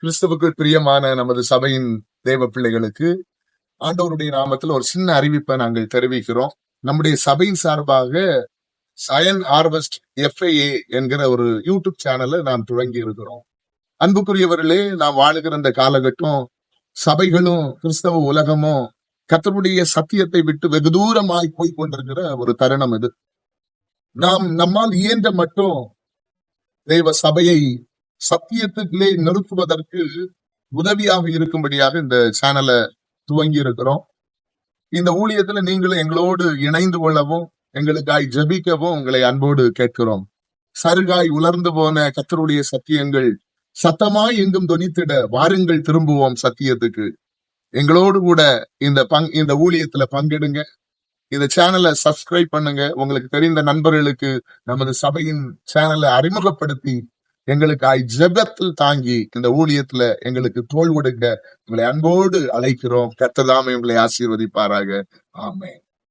கிறிஸ்துவுக்குள் பிரியமான நமது சபையின் தேவ பிள்ளைகளுக்கு ஆண்டவருடைய நாமத்தில் ஒரு சின்ன அறிவிப்பை நாங்கள் தெரிவிக்கிறோம். நம்முடைய சபையின் சார்பாக சயன் ஹார்வெஸ்ட் FAA என்கிற ஒரு யூடியூப் சேனலை நாம் துவங்கி இருக்கிறோம். அன்புக்குரியவர்களே, நாம் வாழுகிற இந்த காலகட்டம் சபைகளும் கிறிஸ்தவ உலகமும் கர்த்தருடைய சத்தியத்தை விட்டு வெகு தூரமாய் போய் கொண்டிருக்கிற ஒரு தருணம் இது. நம்மால் இயன்ற மட்டும் தேவ சபையை சத்தியத்திலே நிறுத்துவதற்கு உதவியாக இருக்கும்படியாக இந்த சேனலை துவங்கி இருக்கிறோம். இந்த ஊழியத்துல நீங்களும் எங்களோடு இணைந்து கொள்ளவும் எங்களுக்காய் ஜெபிக்கவும் உங்களை அன்போடு கேட்கிறோம். சருகாய் உலர்ந்து போன கர்த்தருடைய சத்தியங்கள் சத்தமாய் எங்கும் தொனித்திட வாருங்கள், திரும்புவோம் சத்தியத்துக்கு. எங்களோடு கூட இந்த ஊழியத்துல பங்கெடுங்க. இந்த சேனலை சப்ஸ்கிரைப் பண்ணுங்க. உங்களுக்கு தெரிந்த நண்பர்களுக்கு நமது சபையின் சேனலை அறிமுகப்படுத்தி எங்களுக்காய் ஜெபத்தில் தாங்கி இந்த ஊழியத்துல எங்களுக்கு தோள் கொடுக்க உங்களை அன்போடு அழைக்கிறோம். கர்த்தர் தாமே உங்களை ஆசீர்வதிப்பாராக. ஆமென்.